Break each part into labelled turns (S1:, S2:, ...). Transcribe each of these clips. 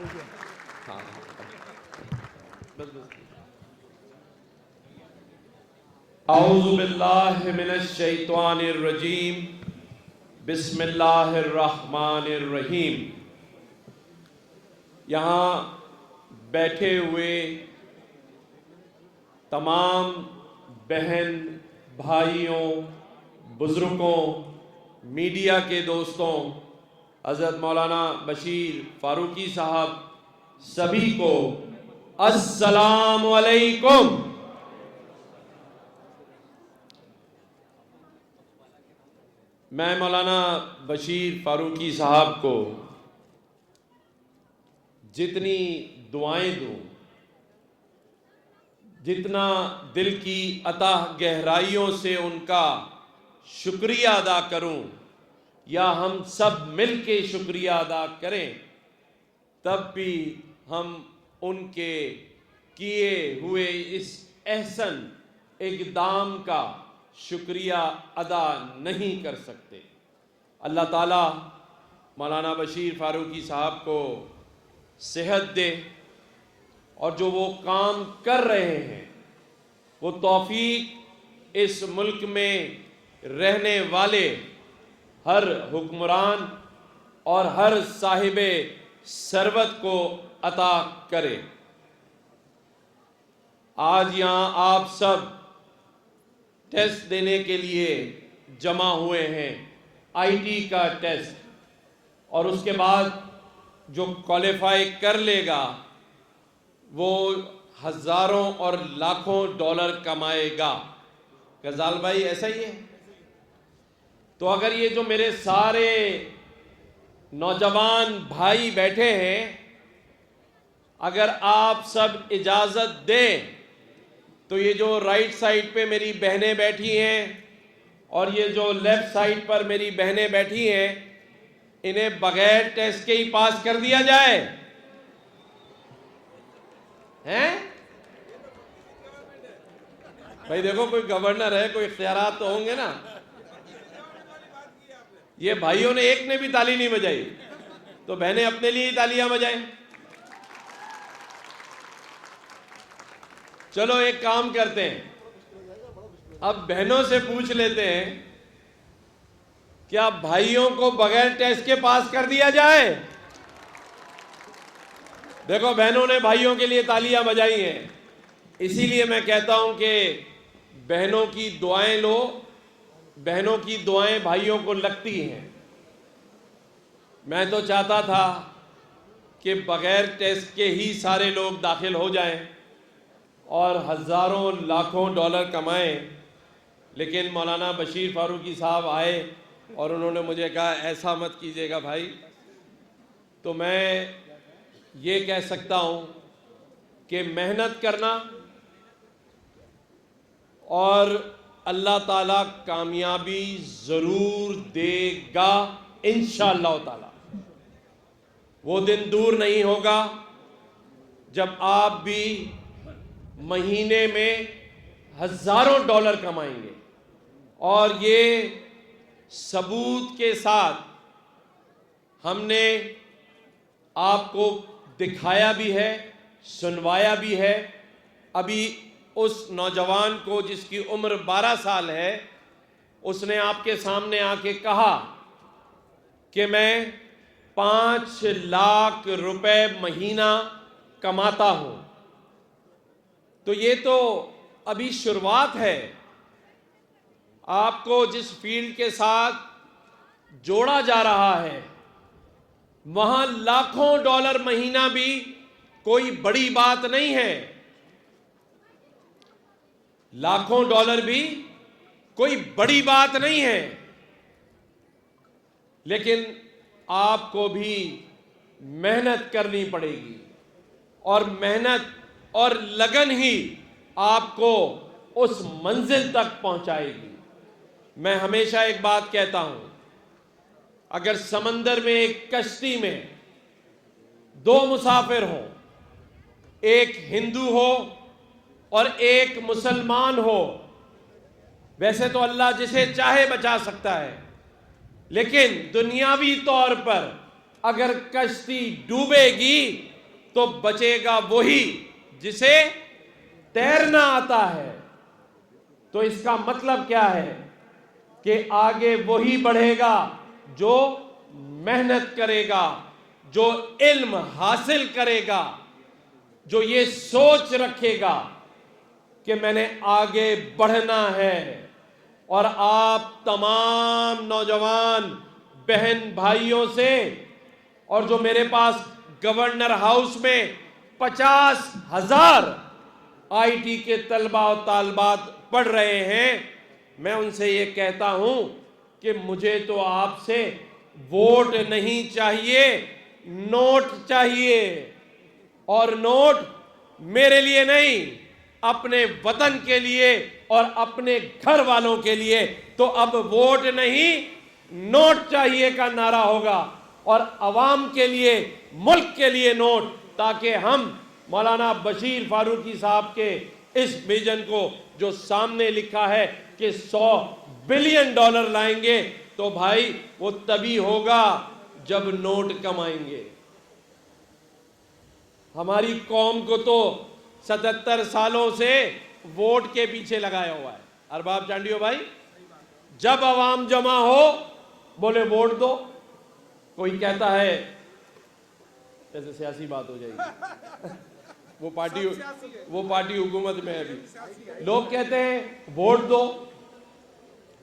S1: हाँ बस बस। औज़ु बिल्लाहि मिनश शैतानिर रजीम, बिस्मिल्लाहिर रहमानिर रहीम। यहाँ बैठे हुए तमाम बहन भाइयों, बुज़ुर्गों, मीडिया के दोस्तों, हज़रत मौलाना बशीर फ़ारूकी साहब, सभी को अस्सलामु अलैकुम। मैं मौलाना बशीर फ़ारूकी साहब को जितनी दुआएं दूं, जितना दिल की अताह गहराइयों से उनका शुक्रिया अदा करूं, या हम सब मिल के शुक्रिया अदा करें, तब भी हम उनके किए हुए इस एहसन इक़दाम का शुक्रिया अदा नहीं कर सकते। अल्लाह ताला मौलाना बशीर फ़ारूकी साहब को सेहत दे, और जो वो काम कर रहे हैं वो तौफीक इस मुल्क में रहने वाले हर हुक्मरान और हर साहिबे सरवत को अता करे। आज यहाँ आप सब टेस्ट देने के लिए जमा हुए हैं, आईटी का टेस्ट, और उसके बाद जो क्वालिफाई कर लेगा वो हज़ारों और लाखों डॉलर कमाएगा। गजाल भाई ऐसा ही है? तो अगर ये जो मेरे सारे नौजवान भाई बैठे हैं, अगर आप सब इजाज़त दें तो ये जो राइट साइड पे मेरी बहनें बैठी हैं और ये जो लेफ्ट साइड पर मेरी बहनें बैठी हैं, इन्हें बगैर टेस्ट के ही पास कर दिया जाए। हैं भाई? देखो, कोई गवर्नर है, कोई इख्तियारात तो होंगे ना। ये भाइयों ने एक ने भी ताली नहीं बजाई, तो बहनें अपने लिए ही तालियां बजाएं। चलो एक काम करते हैं, अब बहनों से पूछ लेते हैं, क्या भाइयों को बगैर टेस्ट के पास कर दिया जाए? देखो, बहनों ने भाइयों के लिए तालियां बजाई हैं। इसीलिए मैं कहता हूं कि बहनों की दुआएं लो, बहनों की दुआएं भाइयों को लगती हैं। मैं तो चाहता था कि बगैर टेस्ट के ही सारे लोग दाखिल हो जाएं और हज़ारों लाखों डॉलर कमाएं, लेकिन मौलाना बशीर फ़ारूकी साहब आए और उन्होंने मुझे कहा ऐसा मत कीजिएगा भाई। तो मैं ये कह सकता हूँ कि मेहनत करना और अल्लाह ताला कामयाबी ज़रूर देगा इंशाअल्लाह ताला। वो दिन दूर नहीं होगा जब आप भी महीने में हज़ारों डॉलर कमाएंगे, और ये सबूत के साथ हमने आपको दिखाया भी है, सुनवाया भी है। अभी उस नौजवान को जिसकी उम्र 12 साल है, उसने आपके सामने आके कहा कि मैं 5 लाख रुपए महीना कमाता हूं। तो ये तो अभी शुरुआत है। आपको जिस फील्ड के साथ जोड़ा जा रहा है, वहां लाखों डॉलर महीना भी कोई बड़ी बात नहीं है। लाखों डॉलर भी कोई बड़ी बात नहीं है, लेकिन आपको भी मेहनत करनी पड़ेगी, और मेहनत और लगन ही आपको उस मंजिल तक पहुंचाएगी। मैं हमेशा एक बात कहता हूं, अगर समंदर में एक कश्ती में 2 मुसाफिर हों, एक हिंदू हो और एक मुसलमान हो, वैसे तो अल्लाह जिसे चाहे बचा सकता है, लेकिन दुनियावी तौर पर अगर कश्ती डूबेगी तो बचेगा वही जिसे तैरना आता है। तो इसका मतलब क्या है कि आगे वही बढ़ेगा जो मेहनत करेगा, जो इल्म हासिल करेगा, जो ये सोच रखेगा कि मैंने आगे बढ़ना है। और आप तमाम नौजवान बहन भाइयों से, और जो मेरे पास गवर्नर हाउस में 50,000 आईटी के तलबा और तालबात पढ़ रहे हैं, मैं उनसे ये कहता हूं कि मुझे तो आपसे वोट नहीं चाहिए, नोट चाहिए। और नोट मेरे लिए नहीं, अपने वतन के लिए और अपने घर वालों के लिए। तो अब वोट नहीं, नोट चाहिए का नारा होगा, और अवाम के लिए, मुल्क के लिए नोट, ताकि हम मौलाना बशीर फारूकी साहब के इस विजन को जो सामने लिखा है कि $100 बिलियन लाएंगे, तो भाई वो तभी होगा जब नोट कमाएंगे। हमारी कौम को तो 77 सालों से वोट के पीछे लगाया हुआ है। अरबाब चांडियो भाई, जब आवाम जमा हो बोले वोट दो। कोई कहता है, जैसे सियासी बात हो जाएगी वो पार्टी हुकूमत में है अभी, लोग कहते हैं वोट दो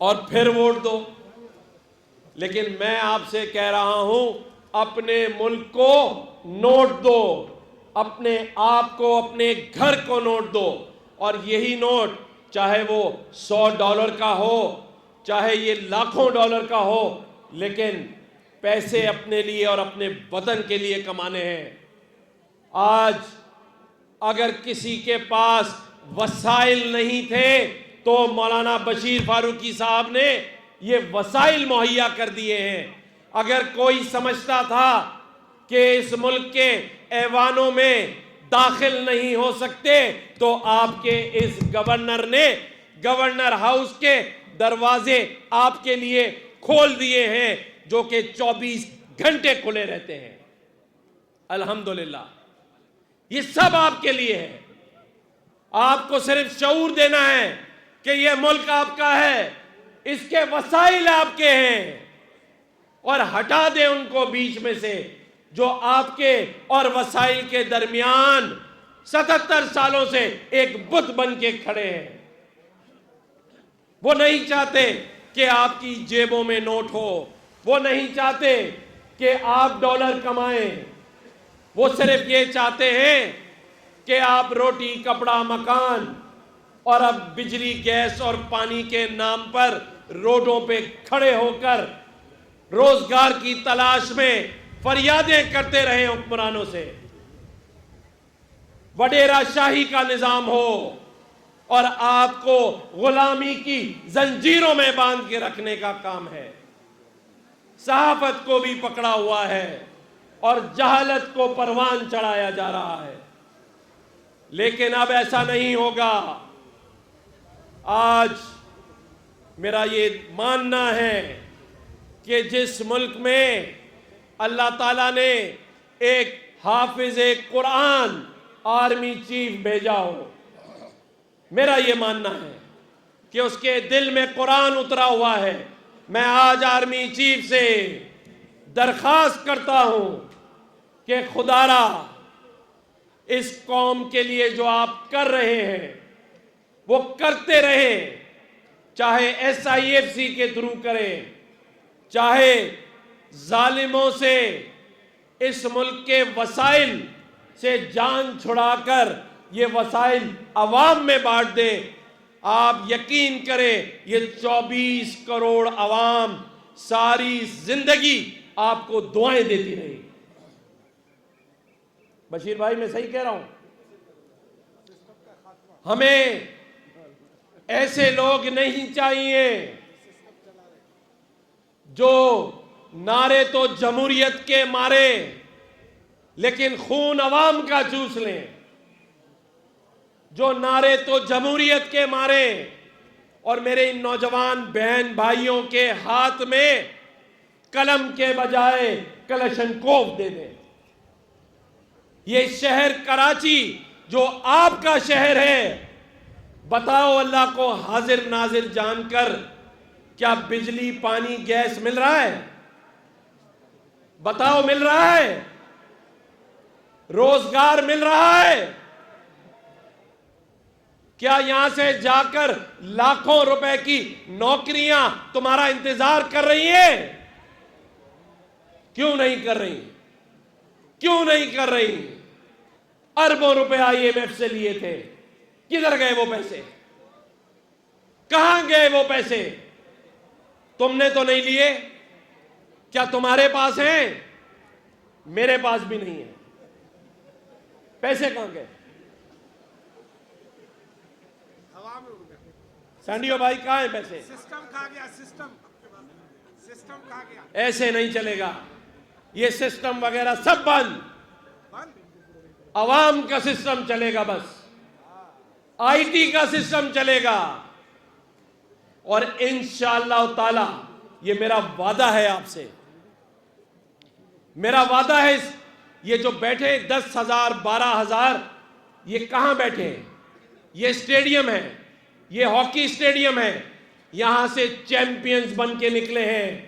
S1: और फिर वोट दो। लेकिन मैं आपसे कह रहा हूं, अपने मुल्क को नोट दो, अपने आप को, अपने घर को नोट दो। और यही नोट, चाहे वो $100 का हो, चाहे ये लाखों डॉलर का हो, लेकिन पैसे अपने लिए और अपने वतन के लिए कमाने हैं। आज अगर किसी के पास वसाइल नहीं थे, तो मौलाना बशीर फारूकी साहब ने ये वसाइल मुहैया कर दिए हैं। अगर कोई समझता था कि इस मुल्क के ऐवानों में दाखिल नहीं हो सकते, तो आपके इस गवर्नर ने गवर्नर हाउस के दरवाजे आपके लिए खोल दिए हैं, जो कि 24 घंटे खुले रहते हैं। अल्हम्दुलिल्लाह, ये सब आपके लिए है। आपको सिर्फ शऊर देना है कि यह मुल्क आपका है, इसके वसाइल आपके हैं, और हटा दें उनको बीच में से जो आपके और वसाइल के दरमियान 77 सालों से एक बुत बन के खड़े हैं। वो नहीं चाहते कि आपकी जेबों में नोट हो, वो नहीं चाहते कि आप डॉलर कमाएं, वो सिर्फ ये चाहते हैं कि आप रोटी, कपड़ा, मकान और अब बिजली, गैस और पानी के नाम पर रोडों पे खड़े होकर रोजगार की तलाश में फरियादें करते रहे हुक्मरानों से। वडेरा शाही का निजाम हो और आपको गुलामी की जंजीरों में बांध के रखने का काम है। सहाफत को भी पकड़ा हुआ है और जहालत को परवान चढ़ाया जा रहा है। लेकिन अब ऐसा नहीं होगा। आज मेरा ये मानना है कि जिस मुल्क में अल्लाह ताला ने एक हाफिज़े कुरान आर्मी चीफ भेजा हो, मेरा ये मानना है कि उसके दिल में कुरान उतरा हुआ है। मैं आज आर्मी चीफ से दरख्वास्त करता हूं कि खुदारा, इस कौम के लिए जो आप कर रहे हैं वो करते रहें, चाहे SIFC के थ्रू करें, चाहे जालिमों से इस मुल्क के वसाइल से जान छुड़ाकर ये वसाइल अवाम में बांट दे। आप यकीन करें, ये 24 करोड़ अवाम सारी जिंदगी आपको दुआएं देती रही। बशीर भाई, मैं सही कह रहा हूं? हमें ऐसे लोग नहीं चाहिए जो नारे तो जमहूरियत के मारे लेकिन खून अवाम का चूस लें, जो नारे तो जमहूरियत के मारे और मेरे इन नौजवान बहन भाइयों के हाथ में कलम के बजाय कलशनकोफ दे दें। ये शहर कराची जो आपका शहर है, बताओ अल्लाह को हाजिर नाजिर जानकर, क्या बिजली पानी गैस मिल रहा है? बताओ मिल रहा है? रोजगार मिल रहा है? क्या यहां से जाकर लाखों रुपए की नौकरियां तुम्हारा इंतजार कर रही है? क्यों नहीं कर रही? क्यों नहीं कर रही? अरबों रुपए आईएमएफ से लिए थे, किधर गए वो पैसे? कहां गए वो पैसे? तुमने तो नहीं लिए। क्या तुम्हारे पास हैं? मेरे पास भी नहीं है। पैसे कहां गए? सांडियो भाई कहां है पैसे?
S2: सिस्टम खा गया, सिस्टम खा गया।
S1: ऐसे नहीं चलेगा। ये सिस्टम वगैरह सब बंद। अवाम का सिस्टम चलेगा, बस आईटी का सिस्टम चलेगा। और इंशाअल्लाह ताला, ये मेरा वादा है आपसे, मेरा वादा है। ये जो बैठे 10,000 12,000, ये कहां बैठे हैं? ये स्टेडियम है, ये हॉकी स्टेडियम है, यहां से चैंपियंस बन के निकले हैं।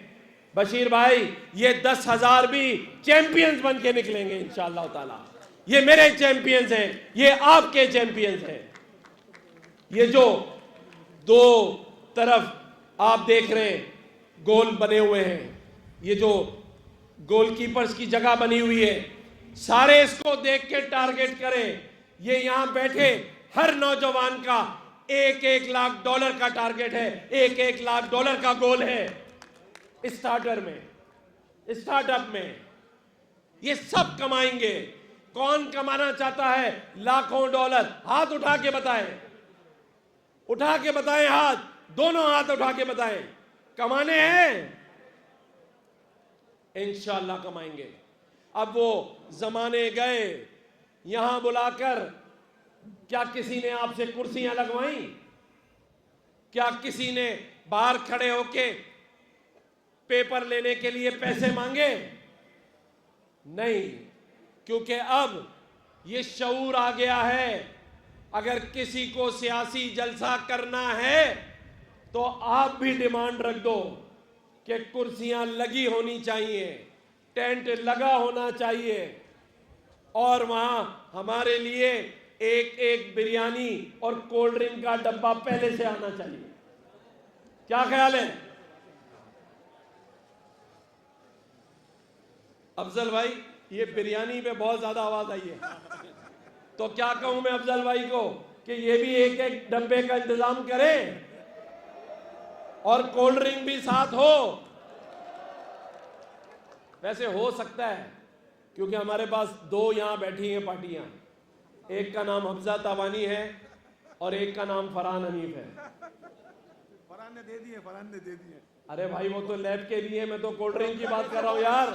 S1: बशीर भाई, ये 10,000 भी चैंपियंस बन के निकलेंगे इंशाअल्लाह ताला। ये मेरे चैंपियंस हैं, ये आपके चैंपियंस हैं। ये जो दो तरफ आप देख रहे हैं गोल बने हुए हैं, ये जो गोलकीपर्स की जगह बनी हुई है, सारे इसको देख के टारगेट करें। ये यहां बैठे हर नौजवान का $1-1 लाख का टारगेट है, $1-1 लाख का गोल है स्टार्टर में, स्टार्टअप में। ये सब कमाएंगे। कौन कमाना चाहता है लाखों डॉलर? हाथ उठा के बताएं, उठा के बताएं हाथ, दोनों हाथ उठा के बताएं। कमाने हैं? इंशाअल्लाह कमाएंगे। अब वो जमाने गए, यहां बुलाकर क्या किसी ने आपसे कुर्सियां लगवाई? क्या किसी ने बाहर खड़े होके पेपर लेने के लिए पैसे मांगे? नहीं, क्योंकि अब ये शऊर आ गया है। अगर किसी को सियासी जलसा करना है तो आप भी डिमांड रख दो कि कुर्सियां लगी होनी चाहिए, टेंट लगा होना चाहिए, और वहां हमारे लिए एक बिरयानी और कोल्ड ड्रिंक का डब्बा पहले से आना चाहिए। क्या ख्याल है अफजल भाई? ये बिरयानी पे बहुत ज्यादा आवाज आई है, तो क्या कहूं मैं अफजल भाई को कि ये भी एक डब्बे का इंतजाम करें और कोल्ड ड्रिंक भी साथ हो। वैसे हो सकता है, क्योंकि हमारे पास दो यहां बैठी हैं पार्टियां, एक का नाम हफ्जा तावानी है और एक का नाम फरहान हनीफ है।
S2: फरहान ने दे दिए।
S1: अरे भाई, वो तो लैब के लिए, मैं तो कोल्ड ड्रिंक की बात कर रहा हूं यार।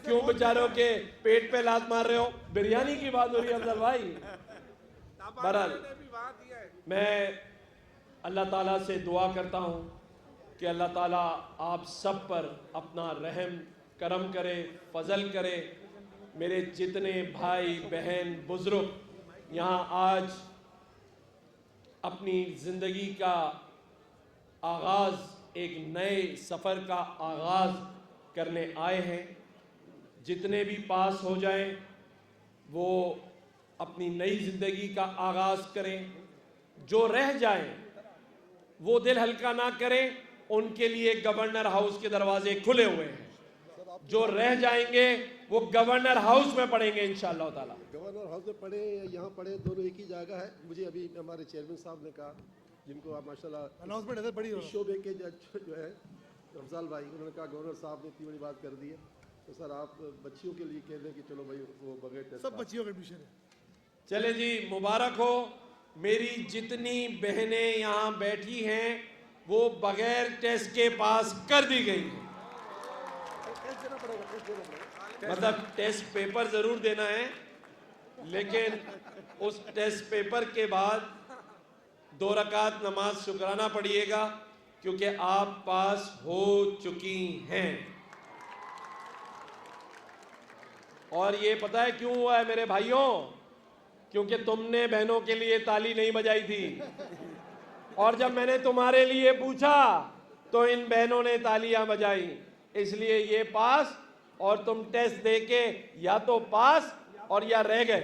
S1: क्यों बेचारों के पेट पे लात मार रहे हो? बिरयानी की बात हो रही है अफजल भाई। बहरहाल, मैं अल्लाह ताला से दुआ करता हूं कि अल्लाह ताला आप सब पर अपना रहम करम करे, फजल करे। मेरे जितने भाई बहन बुजुर्ग यहाँ आज अपनी ज़िंदगी का आगाज़, एक नए सफ़र का आगाज़ करने आए हैं, जितने भी पास हो जाएं वो अपनी नई ज़िंदगी का आगाज़ करें। जो रह जाएं वो दिल हल्का ना करें, उनके लिए गवर्नर हाउस के दरवाजे खुले हुए हैं। जो रह जाएंगे वो गवर्नर हाउस में पढ़ेंगे इंशाअल्लाह ताला।
S3: गवर्नर हाउस में पढ़े या यहाँ पढ़े, दोनों एक ही जगह है। मुझे अभी हमारे चेयरमैन साहब ने कहा, जिनको आप माशाल्लाह
S2: अनाउंसमेंट है बड़ी,
S3: शोबे के जज जो है अफजाल भाई, उन्होंने कहा गवर्नर साहब ने इतनी बड़ी बात कर दी है, तो सर आप बच्चियों के लिए कह दें कि चलो भाई वो बगैर टेस्ट,
S2: सब बच्चियों का एडमिशन है।
S1: चले जी, मुबारक हो। मेरी जितनी बहनें यहाँ बैठी हैं वो बगैर टेस्ट के पास कर दी गई हैं। मतलब टेस्ट पेपर जरूर देना है, लेकिन उस टेस्ट पेपर के बाद 2 रकात नमाज शुक्राना पढ़िएगा, क्योंकि आप पास हो चुकी हैं। और ये पता है क्यों हुआ है मेरे भाइयों? क्योंकि तुमने बहनों के लिए ताली नहीं बजाई थी, और जब मैंने तुम्हारे लिए पूछा तो इन बहनों ने तालियां बजाई। इसलिए ये पास, और तुम टेस्ट देके या तो पास और या रह गए।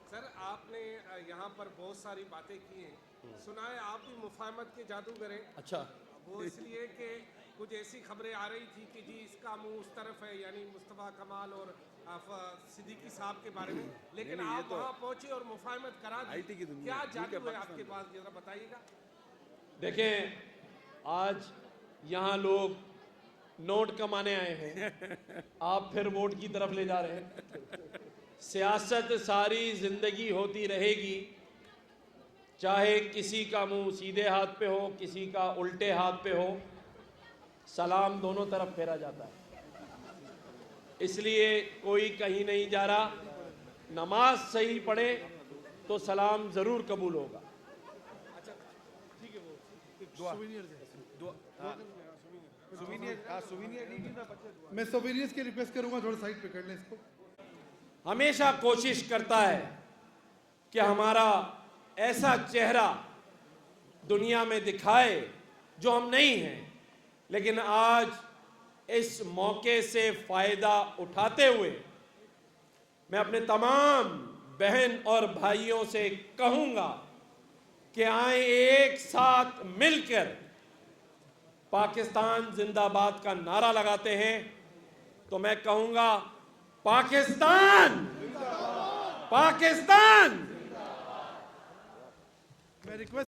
S2: सर आपने यहाँ पर बहुत सारी बातें की हैं, सुना है आप भी मुफाहमत के जादूगर हैं।
S1: अच्छा,
S2: वो इसलिए कि कुछ ऐसी खबरें आ रही थी कि जी इसका मुंह उस तरफ है, यानी मुस्तफ़ा कमाल और सिद्दीकी साहब के बारे में, लेकिन आप वहाँ पहुंचे और मुफाहमत करा दी। क्या जादू है आपके पास, जरा बताइएगा।
S1: देखें, आज यहाँ लोग नोट कमाने आए हैं, आप फिर वोट की तरफ ले जा रहे हैं। सियासत सारी जिंदगी होती रहेगी, चाहे किसी का मुंह सीधे हाथ पे हो, किसी का उल्टे हाथ पे हो, सलाम दोनों तरफ फेरा जाता है। इसलिए कोई कहीं नहीं जा रहा, नमाज सही पढ़े तो सलाम जरूर कबूल होगा।
S4: मैं सोवेनियर्स की रिक्वेस्ट करूंगा, थोड़ा साइड पे कर लें इसको।
S1: हमेशा कोशिश करता है कि हमारा ऐसा चेहरा दुनिया में दिखाए जो हम नहीं हैं, लेकिन आज इस मौके से फायदा उठाते हुए मैं अपने तमाम बहन और भाइयों से कहूंगा कि आए एक साथ मिलकर पाकिस्तान जिंदाबाद का नारा लगाते हैं। तो मैं कहूंगा, पाकिस्तान पाकिस्तान।
S4: मैं रिक्वेस्ट